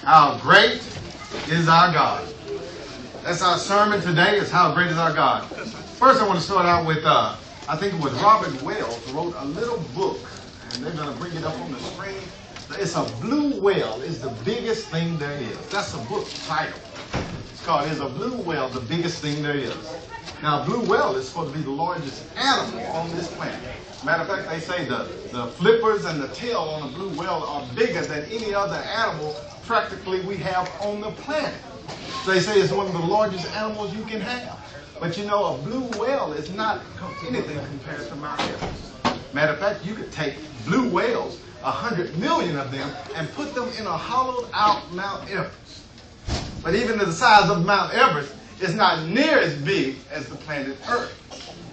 How great is our God. That's our sermon today, is how great is our God. First I want to start out with, I think it was Robert Wells who wrote a little book, and they're going to bring it up on the screen. It's a blue whale is the biggest thing there is. That's a book title. It's called Is a Blue Whale the Biggest Thing There Is? Now, a blue whale is supposed to be the largest animal on this planet. Matter of fact, they say the flippers and the tail on a blue whale are bigger than any other animal practically we have on the planet. So they say it's one of the largest animals you can have. But you know, a blue whale is not anything compared to Mount Everest. Matter of fact, you could take blue whales, 100 million of them, and put them in a hollowed out Mount Everest. But even the size of Mount Everest is not near as big as the planet Earth.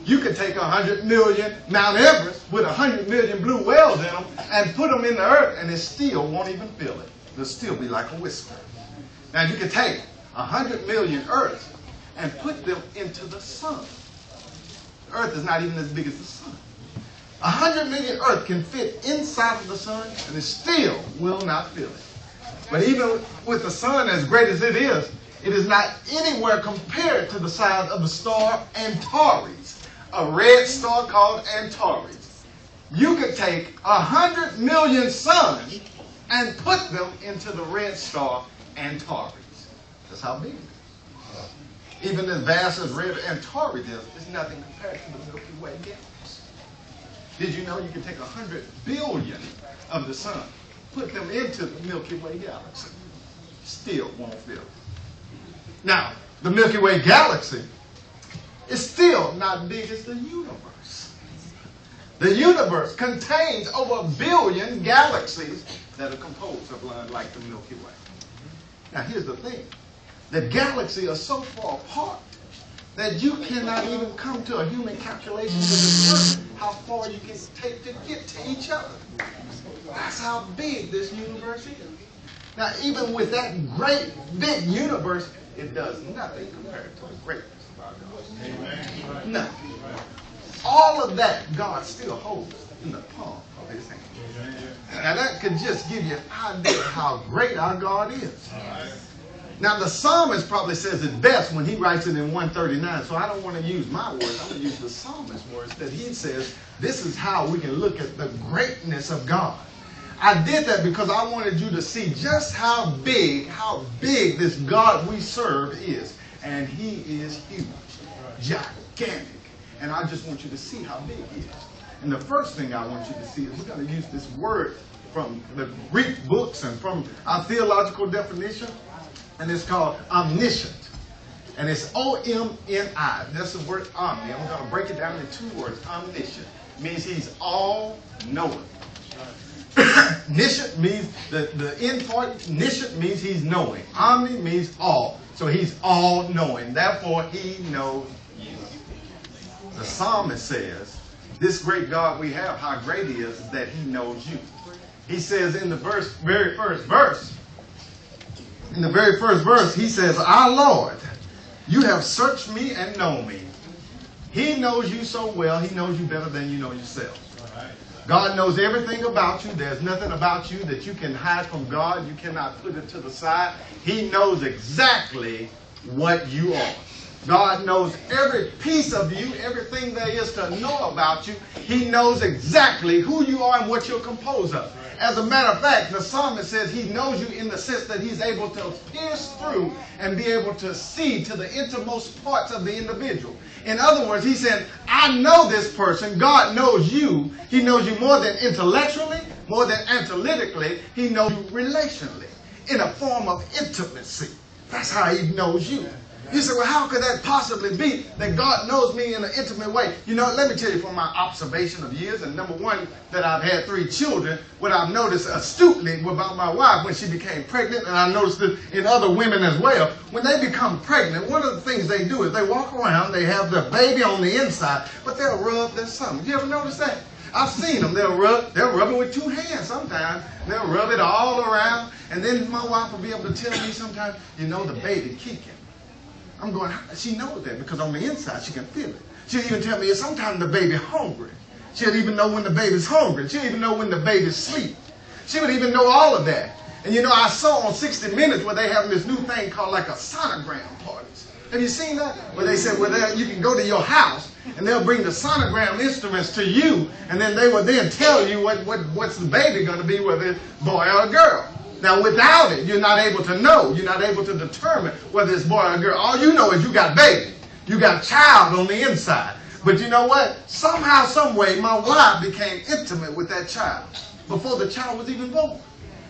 You could take 100 million Mount Everest with 100 million blue whales in them and put them in the earth, and it still won't even feel it. It'll still be like a whisper. Now you could take 100 million Earths and put them into the sun. Earth is not even as big as the sun. 100 million Earth can fit inside of the sun, and it still will not feel it. But even with the sun as great as it is not anywhere compared to the size of the star Antares, a red star called Antares. You could take 100 million suns and put them into the red star Antares. That's how big it is. Even as vast as red Antares is, it's nothing compared to the Milky Way galaxy. Did you know you can take 100 billion of the sun, put them into the Milky Way galaxy? Still won't feel it. Now, the Milky Way galaxy is still not big as the universe. The universe contains over 1 billion galaxies that are composed of like the Milky Way. Now, here's the thing. The galaxies are so far apart that you cannot even come to a human calculation to determine how far you can take to get to each other. That's how big this universe is. Now, even with that great big universe, it does nothing compared to the greatness of our God. Amen. Nothing. All of that God still holds in the palm of his hand. Now that could just give you an idea of how great our God is. Now the psalmist probably says it best when he writes it in 139, so I don't want to use my words, I'm going to use the psalmist's words, that he says this is how we can look at the greatness of God. I did that because I wanted you to see just how big this God we serve is. And he is huge, gigantic. And I just want you to see how big he is. And the first thing I want you to see is we're going to use this word from the Greek books and from our theological definition. And it's called omniscient. And it's O-M-N-I. That's the word omni. I'm going to break it down into 2 words. Omniscient means he's all-knowing. Niscient means the end part. Niscient means he's knowing. Omni means all. So he's all knowing. Therefore, he knows you. The psalmist says, this great God we have, how great he is that he knows you. He says in the very first verse, he says, our Lord, you have searched me and known me. He knows you so well, he knows you better than you know yourself. God knows everything about you. There's nothing about you that you can hide from God. You cannot put it to the side. He knows exactly what you are. God knows every piece of you, everything there is to know about you. He knows exactly who you are and what you're composed of. As a matter of fact, the psalmist says he knows you in the sense that he's able to pierce through and be able to see to the innermost parts of the individual. In other words, he said, I know this person. God knows you. He knows you more than intellectually, more than analytically. He knows you relationally, in a form of intimacy. That's how he knows you. You say, well, how could that possibly be that God knows me in an intimate way? You know, let me tell you from my observation of years, and number one, that I've had 3 children, what I've noticed astutely about my wife when she became pregnant, and I noticed it in other women as well, when they become pregnant, one of the things they do is they walk around, they have their baby on the inside, but they'll rub their stomach. You ever notice that? I've seen them. They'll rub it with 2 hands sometimes. They'll rub it all around, and then my wife will be able to tell me sometimes, you know, the baby kicking. I'm going, she knows that because on the inside she can feel it. She'll even tell me sometimes the baby hungry. She'll even know when the baby's hungry. She'll even know when the baby's asleep. She would even know all of that. And you know, I saw on 60 Minutes where they having this new thing called like a sonogram parties. Have you seen that? Where they said, well, you can go to your house and they'll bring the sonogram instruments to you, and then they will then tell you what's the baby going to be, whether it's a boy or a girl. Now, without it, you're not able to know. You're not able to determine whether it's boy or girl. All you know is you got baby. You got child on the inside. But you know what? Somehow, some way, my wife became intimate with that child before the child was even born.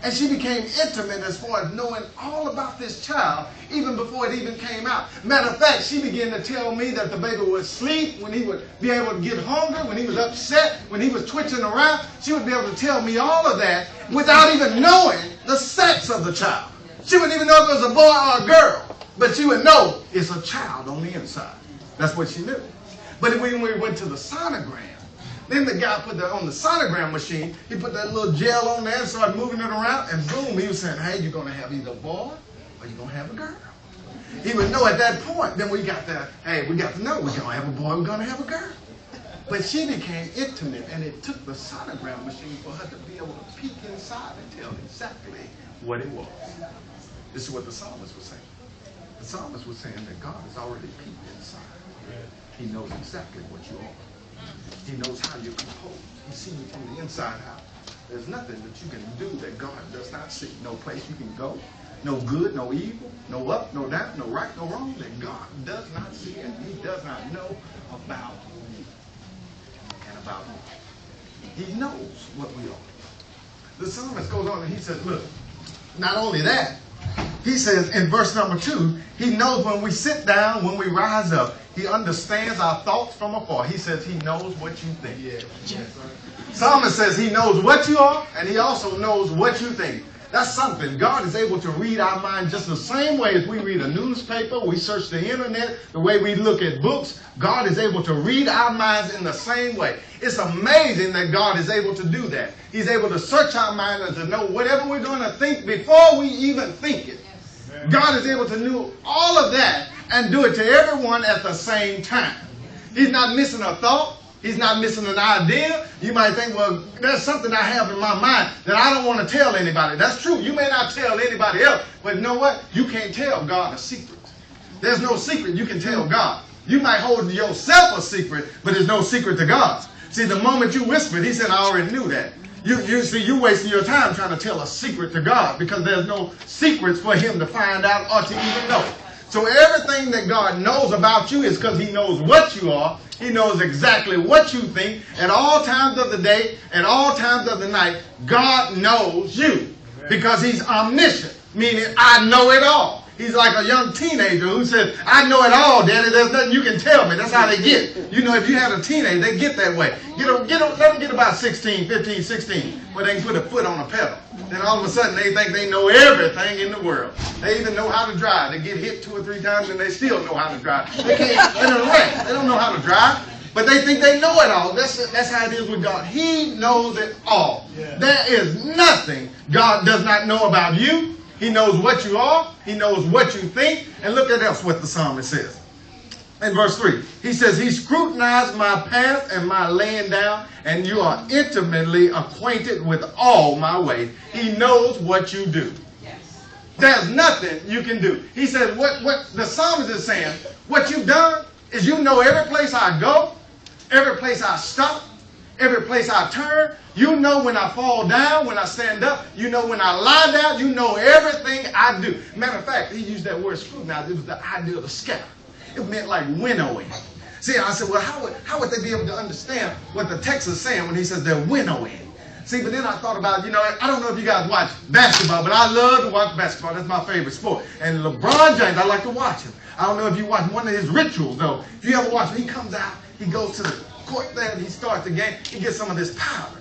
And she became intimate as far as knowing all about this child even before it even came out. Matter of fact, she began to tell me that the baby would sleep, when he would be able to get hungry, when he was upset, when he was twitching around. She would be able to tell me all of that without even knowing the sex of the child. She wouldn't even know if it was a boy or a girl, but she would know it's a child on the inside. That's what she knew. But when we went to the sonogram, then the guy put that on the sonogram machine, he put that little gel on there and started moving it around, and boom, he was saying, hey, you're going to have either a boy or you're going to have a girl. He would know at that point. Then we got that, hey, we got to know we're going to have a boy, we're going to have a girl. But she became intimate, and it took the sonogram machine for her to be able to peek inside and tell exactly what it was. This is what the psalmist was saying. The psalmist was saying that God has already peeked inside. He knows exactly what you are. He knows how you're composed. He sees you from the inside out. There's nothing that you can do that God does not see. No place you can go. No good, no evil, no up, no down, no right, no wrong that God does not see and he does not know about you and about you. He knows what we are. The psalmist goes on and he says, look, not only that, he says in verse number 2, he knows when we sit down, when we rise up, he understands our thoughts from afar. He says he knows what you think. Yeah. Psalmist says he knows what you are, and he also knows what you think. That's something. God is able to read our mind just the same way as we read a newspaper, we search the internet, the way we look at books. God is able to read our minds in the same way. It's amazing that God is able to do that. He's able to search our mind and to know whatever we're going to think before we even think it. Yes. God is able to know all of that and do it to everyone at the same time. He's not missing a thought. He's not missing an idea. You might think, well, there's something I have in my mind that I don't want to tell anybody. That's true. You may not tell anybody else, but you know what? You can't tell God a secret. There's no secret you can tell God. You might hold yourself a secret, but there's no secret to God. See, the moment you whispered, he said, I already knew that. You're wasting your time trying to tell a secret to God because there's no secrets for him to find out or to even know. So everything that God knows about you is because he knows what you are. He knows exactly what you think at all times of the day, at all times of the night. God knows you because he's omniscient, meaning I know it all. He's like a young teenager who says, I know it all, Daddy. There's nothing you can tell me. That's how they get. You know, if you had a teenager, they get that way. Let them get about 16, 15, 16, where they can put a foot on a pedal. Then all of a sudden, they think they know everything in the world. They even know how to drive. They get hit 2 or 3 times, and they still know how to drive. They can't. They're in a wreck. They don't know how to drive. But they think they know it all. That's how it is with God. He knows it all. Yeah. There is nothing God does not know about you. He knows what you are. He knows what you think. And look at else what the psalmist says. In verse 3, he says, he scrutinized my path and my laying down, and you are intimately acquainted with all my ways. He knows what you do. Yes. There's nothing you can do. He says, what the psalmist is saying, what you've done is you know every place I go, every place I stop, every place I turn. You know when I fall down, when I stand up. You know when I lie down. You know everything I do. Matter of fact, he used that word scrutinize. It was the idea of the scatter. It meant like winnowing. See, I said, well, how would they be able to understand what the text is saying when he says they're winnowing? See, but then I thought about, I don't know if you guys watch basketball, but I love to watch basketball. That's my favorite sport. And LeBron James, I like to watch him. I don't know if you watch one of his rituals, though. If you ever watch him, he comes out, he goes to the court there, and he starts the game. He gets some of this powder.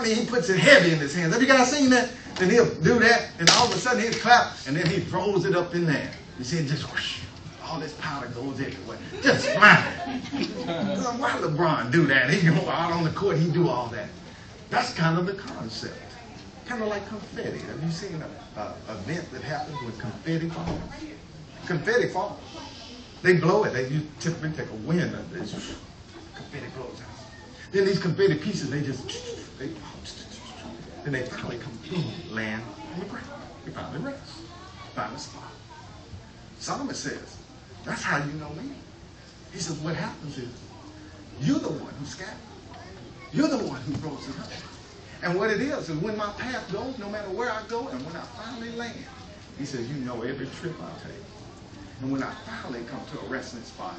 He puts it heavy in his hands. Have you guys seen that? Then he'll do that, and all of a sudden he'll clap, and then he throws it up in there. You see, it just whoosh, all this powder goes everywhere. Just flying. Why LeBron do that? He go out on the court, he do all that. That's kind of the concept. Kind of like confetti. Have you seen an event that happens with confetti falls? Confetti falls. They blow it. They typically take a wind of this. Confetti blows out. Then these confetti pieces, then they finally come land finally rest. Find a spot. Psalmist says, that's how you know me. He says, what happens is, you're the one who scattered. You're the one who rose it up. And what it is when my path goes, no matter where I go, and when I finally land, he says, you know every trip I take. And when I finally come to a resting spot,